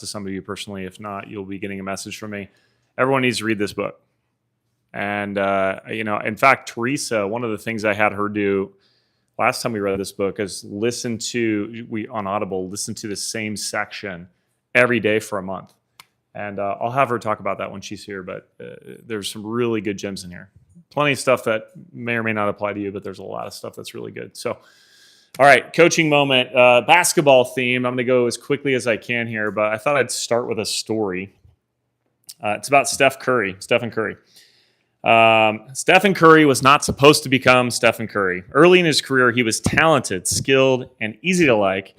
to some of you personally. If not, you'll be getting a message from me. Everyone needs to read this book. And, in fact, Teresa, one of the things I had her do last time we read this book is on Audible, listen to the same section every day for a month. And I'll have her talk about that when she's here, but there's some really good gems in here. Plenty of stuff that may or may not apply to you, but there's a lot of stuff that's really good. So, all right, coaching moment, basketball theme. I'm going to go as quickly as I can here, but I thought I'd start with a story. It's about Stephen Curry. Stephen Curry was not supposed to become Stephen Curry. Early in his career, he was talented, skilled, and easy to like,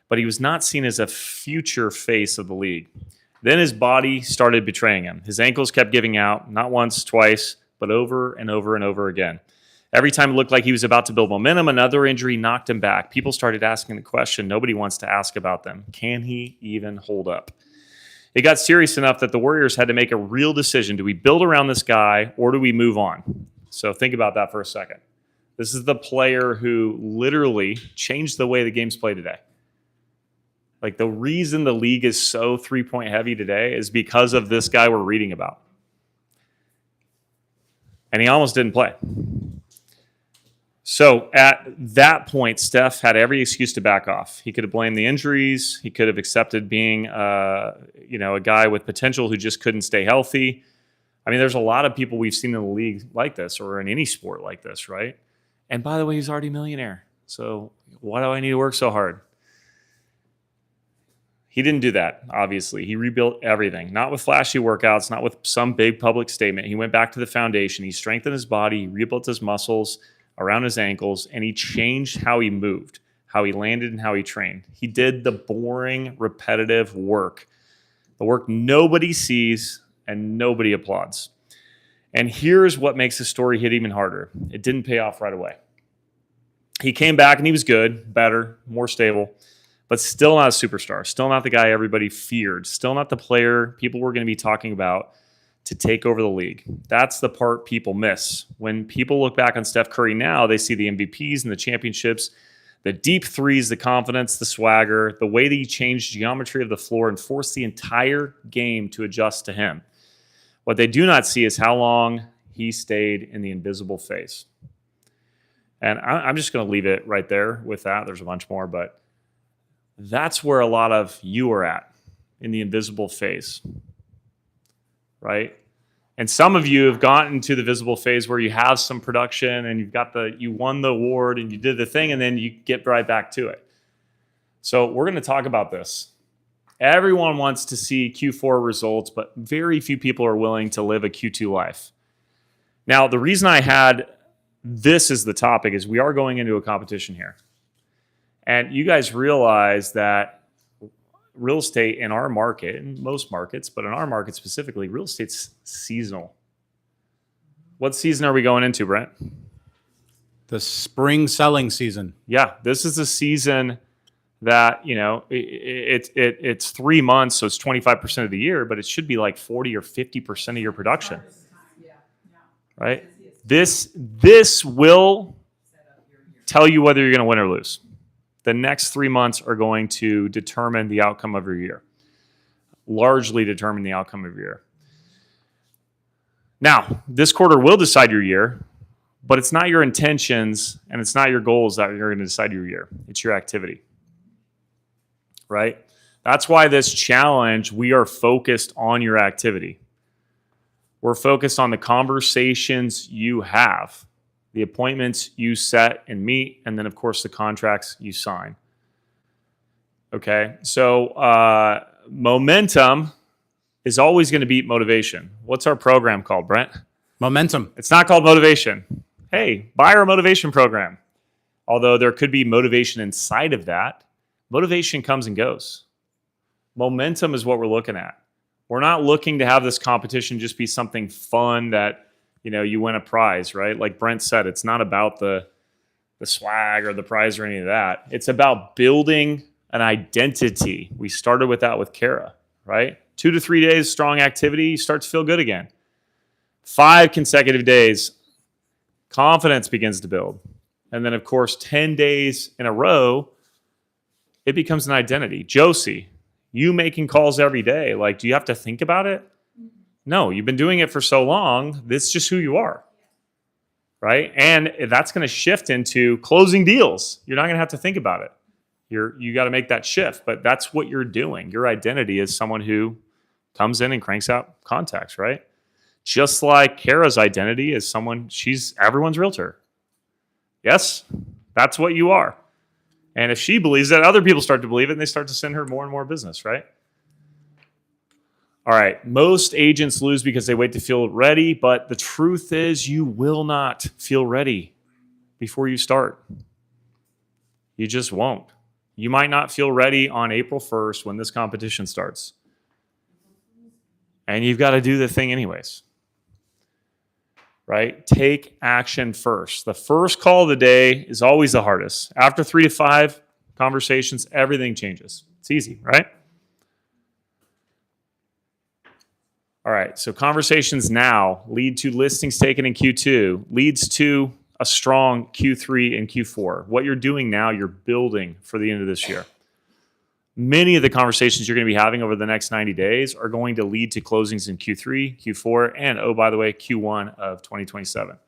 but he was not seen as a future face of the league. Then his body started betraying him. His ankles kept giving out, not once, twice, but over and over and over again. Every time it looked like he was about to build momentum, another injury knocked him back. People started asking the question nobody wants to ask about them. Can he even hold up? It got serious enough that the Warriors had to make a real decision. Do we build around this guy or do we move on? So think about that for a second. This is the player who literally changed the way the game's played today. Like, the reason the league is so three-point heavy today is because of this guy we're reading about. And he almost didn't play. So at that point, Steph had every excuse to back off. He could have blamed the injuries. He could have accepted being, a guy with potential who just couldn't stay healthy. I mean, there's a lot of people we've seen in the league like this, or in any sport like this, right? And by the way, he's already a millionaire. So why do I need to work so hard? He didn't do that, obviously. He rebuilt everything, not with flashy workouts, not with some big public statement. He went back to the foundation. He strengthened his body. He rebuilt his muscles around his ankles, and he changed how he moved, how he landed, and how he trained. He did the boring, repetitive work, the work nobody sees and nobody applauds. And here's what makes the story hit even harder. It didn't pay off right away. He came back, and he was good, better, more stable, but still not a superstar, still not the guy everybody feared, still not the player people were going to be talking about to take over the league. That's the part people miss. When people look back on Steph Curry now, they see the MVPs and the championships, the deep threes, the confidence, the swagger, the way that he changed geometry of the floor and forced the entire game to adjust to him. What they do not see is how long he stayed in the invisible phase. And I'm just going to leave it right there with that. There's a bunch more, but that's where a lot of you are at, in the invisible phase, right? And some of you have gotten to the visible phase where you have some production and you won the award and you did the thing, and then you get right back to it. So we're going to talk about this. Everyone wants to see Q4 results, but very few people are willing to live a Q2 life. Now, the reason I had this as the topic is we are going into a competition here. And you guys realize that real estate in our market, in most markets, but in our market specifically, real estate's seasonal. What season are we going into, Brent? The spring selling season. Yeah, this is a season that, it's 3 months, so it's 25% of the year, but it should be like 40 or 50% of your production. Right? This will tell you whether you're going to win or lose. The next 3 months are going to determine the outcome of your year, largely determine the outcome of your year. Now, this quarter will decide your year, but it's not your intentions and it's not your goals that are going to decide your year. It's your activity, right? That's why this challenge, we are focused on your activity. We're focused on the conversations you have, the appointments you set and meet, and then, of course, the contracts you sign. Okay, so momentum is always going to beat motivation. What's our program called, Brent? Momentum. It's not called motivation. Hey, buy our motivation program. Although there could be motivation inside of that, motivation comes and goes. Momentum is what we're looking at. We're not looking to have this competition just be something fun that you win a prize, right? Like Brent said, it's not about the swag or the prize or any of that. It's about building an identity. We started with that with Kara, right? 2 to 3 days, strong activity, you start to feel good again. 5 consecutive days, confidence begins to build. And then, of course, 10 days in a row, it becomes an identity. Josie, You making calls every day, like, do you have to think about it? No, you've been doing it for so long. This is just who you are, right? And that's going to shift into closing deals. You're not going to have to think about it. You got to make that shift, but that's what you're doing. Your identity is someone who comes in and cranks out contacts, right? Just like Kara's identity is someone, she's everyone's realtor. Yes, that's what you are. And if she believes it, other people start to believe it and they start to send her more and more business, right? All right, most agents lose because they wait to feel ready, but the truth is you will not feel ready before you start. You just won't. You might not feel ready on April 1st when this competition starts. And you've got to do the thing anyways. Right? Take action first. The first call of the day is always the hardest. After 3 to 5 conversations, everything changes. It's easy, right? All right, so conversations now lead to listings taken in Q2, leads to a strong Q3 and Q4. What you're doing now, you're building for the end of this year. Many of the conversations you're going to be having over the next 90 days are going to lead to closings in Q3, Q4, and, oh, by the way, Q1 of 2027.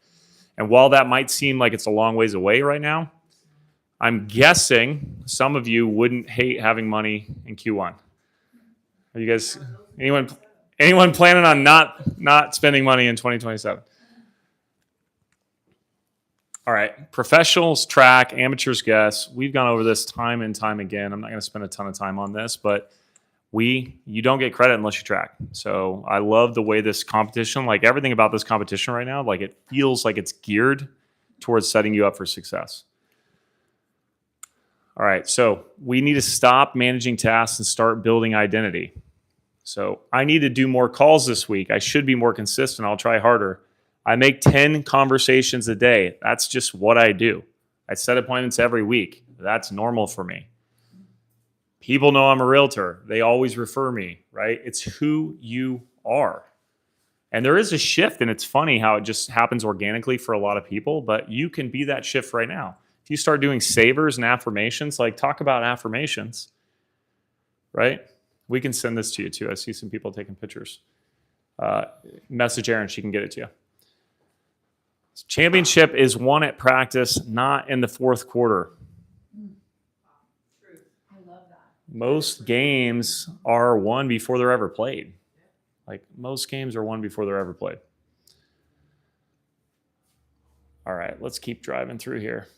And while that might seem like it's a long ways away right now, I'm guessing some of you wouldn't hate having money in Q1. Are you guys, anyone planning on not spending money in 2027? All right, professionals track, amateurs guess. We've gone over this time and time again. I'm not going to spend a ton of time on this, but you don't get credit unless you track. So I love the way this competition, like everything about this competition right now, like it feels like it's geared towards setting you up for success. All right, so we need to stop managing tasks and start building identity. So I need to do more calls this week. I should be more consistent. I'll try harder. I make 10 conversations a day. That's just what I do. I set appointments every week. That's normal for me. People know I'm a realtor. They always refer me, right? It's who you are. And there is a shift, and it's funny how it just happens organically for a lot of people, but you can be that shift right now. If you start doing savers and affirmations, like talk about affirmations, right? We can send this to you too. I see some people taking pictures. Message Erin, she can get it to you. Championship is won at practice, not in the fourth quarter. True. I love that. Most games are won before they're ever played. Like most games are won before they're ever played. All right, let's keep driving through here.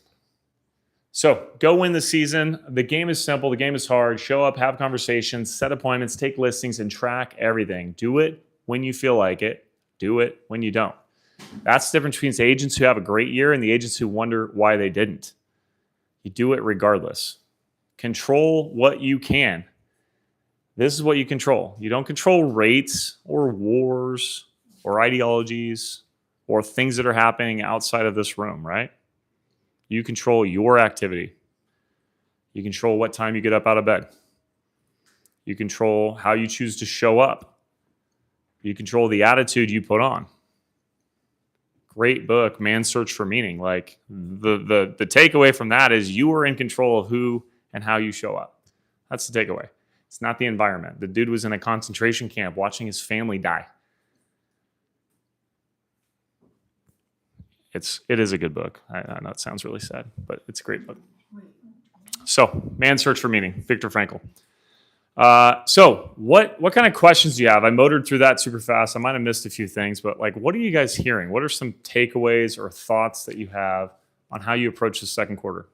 So go win the season. The game is simple. The game is hard. Show up, have conversations, set appointments, take listings, and track everything. Do it when you feel like it. Do it when you don't. That's the difference between the agents who have a great year and the agents who wonder why they didn't. You do it regardless. Control what you can. This is what you control. You don't control rates or wars or ideologies or things that are happening outside of this room, right? You control your activity. You control what time you get up out of bed. You control how you choose to show up. You control the attitude you put on. Great book, Man's Search for Meaning. Like the takeaway from that is you are in control of who and how you show up. That's the takeaway. It's not the environment. The dude was in a concentration camp watching his family die. It is a good book. I know it sounds really sad, but it's a great book. So, Man's Search for Meaning, Viktor Frankl. So what kind of questions do you have? I motored through that super fast. I might have missed a few things, but like, what are you guys hearing? What are some takeaways or thoughts that you have on how you approach the second quarter?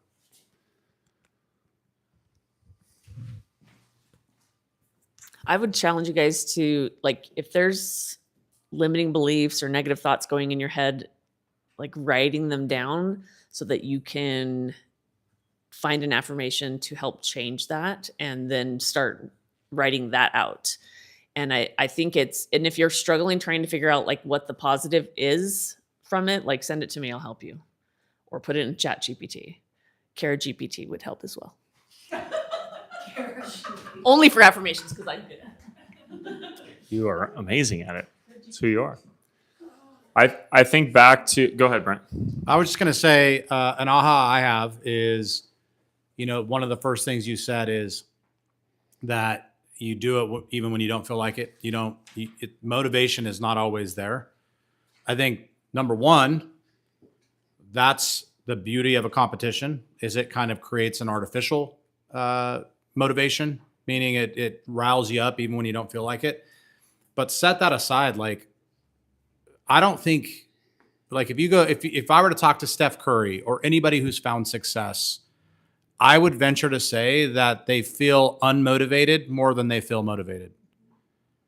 I would challenge you guys to, like, if there's limiting beliefs or negative thoughts going in your head, like writing them down so that you can find an affirmation to help change that and then start writing that out. And I think and if you're struggling trying to figure out like what the positive is from it, like send it to me, I'll help you. Or put it in Chat GPT. Kara GPT would help as well. Only for affirmations because I'm good at it. You are amazing at it. That's who you are. I think back to, go ahead, Brent. I was just going to say, an aha I have is, one of the first things you said is that, You do it even when you don't feel like it. Motivation is not always there. I think number one, that's the beauty of a competition, is it kind of creates an artificial motivation, meaning it riles you up even when you don't feel like it. But set that aside. Like, I don't think, like, if I were to talk to Steph Curry or anybody who's found success, I would venture to say that they feel unmotivated more than they feel motivated.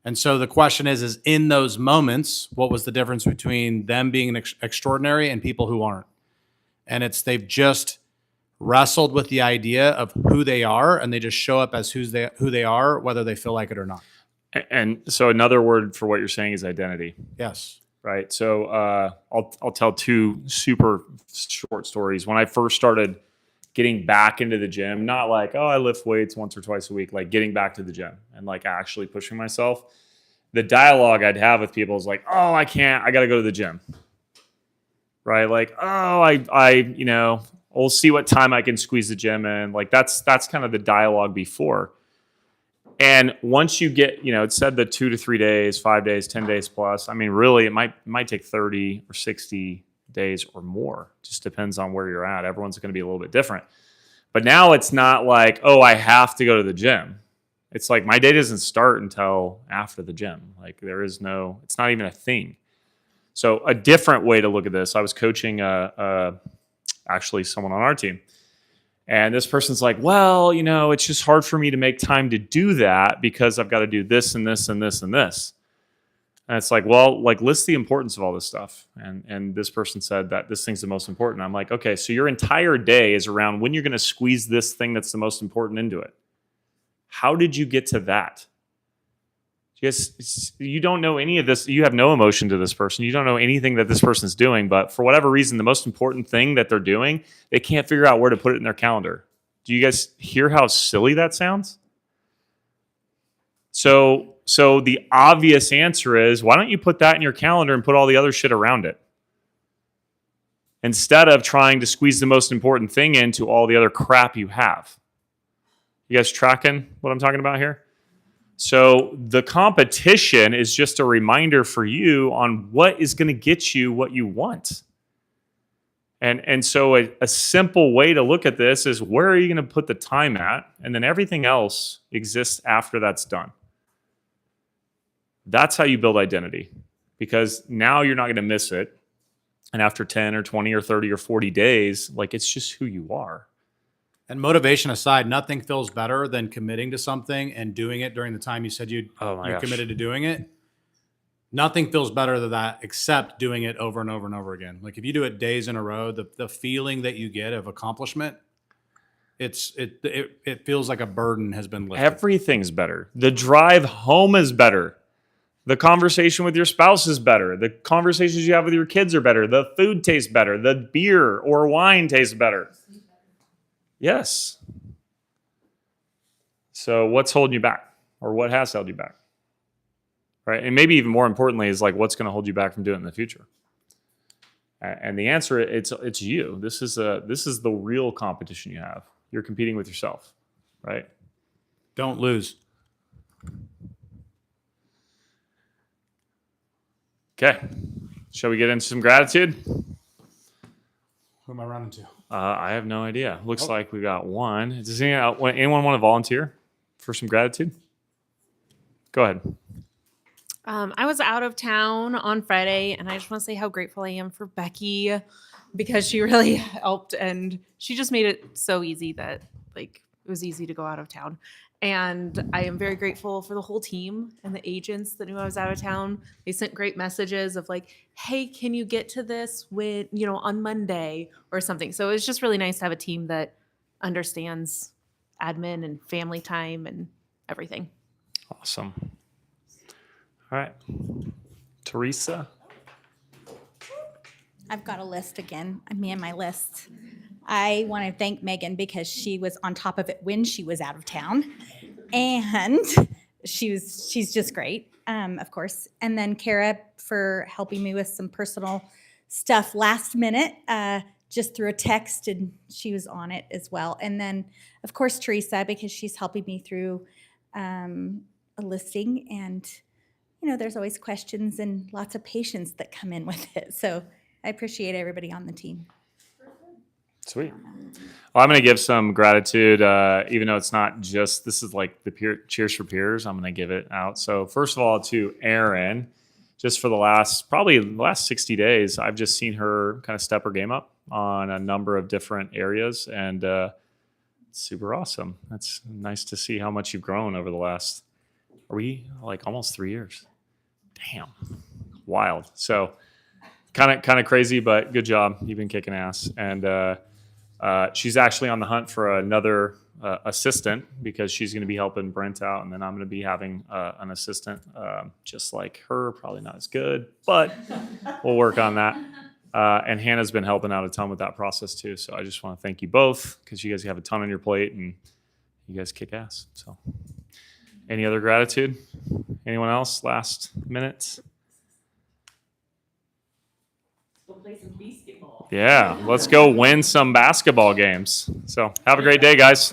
And so the question is in those moments, what was the difference between them being extraordinary and people who aren't? And they've just wrestled with the idea of who they are, and they just show up as who they are, whether they feel like it or not. And so another word for what you're saying is identity. Yes. Right. So I'll tell two super short stories. When I first started getting back into the gym, not like, oh, I lift weights once or twice a week, like getting back to the gym and like actually pushing myself. The dialogue I'd have with people is like, oh, I can't, I got to go to the gym. Right. Like, oh, we'll see what time I can squeeze the gym in. Like that's kind of the dialogue before. And once you get, it said the 2 to 3 days, 5 days, 10 days plus. I mean, really, it might take 30 or 60 days or more. Just depends on where you're at. Everyone's going to be a little bit different. But now it's not like, oh, I have to go to the gym. It's like my day doesn't start until after the gym. Like it's not even a thing. So a different way to look at this, I was coaching actually someone on our team. And this person's like, well, it's just hard for me to make time to do that because I've got to do this and this and this and this. And it's like, well, like list the importance of all this stuff. And this person said that this thing's the most important. I'm like, okay, so your entire day is around when you're going to squeeze this thing that's the most important into it. How did you get to that? You don't know any of this. You have no emotion to this person. You don't know anything that this person's doing. But for whatever reason, the most important thing that they're doing, they can't figure out where to put it in their calendar. Do you guys hear how silly that sounds? So the obvious answer is, why don't you put that in your calendar and put all the other shit around it? Instead of trying to squeeze the most important thing into all the other crap you have. You guys tracking what I'm talking about here? So the competition is just a reminder for you on what is going to get you what you want. And so a simple way to look at this is, where are you going to put the time at? And then everything else exists after that's done. That's how you build identity, because now you're not going to miss it. And after 10 or 20 or 30 or 40 days, like, it's just who you are. And motivation aside, nothing feels better than committing to something and doing it during the time you said you're committed to doing it. Nothing feels better than that, except doing it over and over and over again. Like if you do it days in a row, the feeling that you get of accomplishment, it feels like a burden has been lifted. Everything's better. The drive home is better. The conversation with your spouse is better. The conversations you have with your kids are better. The food tastes better. The beer or wine tastes better. Yes. So what's holding you back, or what has held you back? Right? And maybe even more importantly is like, what's going to hold you back from doing it in the future? And the answer, it's you. This is the real competition you have. You're competing with yourself, right? Don't lose. Okay. Shall we get into some gratitude? Who am I running to? I have no idea. Looks like we got one. Does anyone want to volunteer for some gratitude? Go ahead. I was out of town on Friday, and I just want to say how grateful I am for Becky, because she really helped, and she just made it so easy that it was easy to go out of town. And I am very grateful for the whole team and the agents that knew I was out of town. They sent great messages of like, hey, can you get to this on Monday or something? So it's just really nice to have a team that understands admin and family time and everything. Awesome. All right. Teresa? I've got a list again. Me and my list. I want to thank Megan because she was on top of it when she was out of town. And she's just great, of course. And then Kara for helping me with some personal stuff last minute, just through a text, and she was on it as well. And then, of course, Teresa, because she's helping me through a listing, and there's always questions and lots of patience that come in with it. So I appreciate everybody on the team. Sweet. Well, I'm going to give some gratitude, even though it's not just, this is like the Cheers for Peers. I'm going to give it out. So first of all, to Erin, just for probably the last 60 days, I've just seen her kind of step her game up on a number of different areas, and it's super awesome. That's nice to see how much you've grown over the last, are we like almost 3 years? Damn, wild. So kind of crazy, but good job. You've been kicking ass. And she's actually on the hunt for another assistant, because she's going to be helping Brent out, and then I'm going to be having an assistant just like her, probably not as good, but we'll work on that. And Hannah's been helping out a ton with that process too. So I just want to thank you both, because you guys have a ton on your plate and you guys kick ass. So any other gratitude? Anyone else? Last minute? Go play some basketball. Yeah, let's go win some basketball games. So have a great day, guys.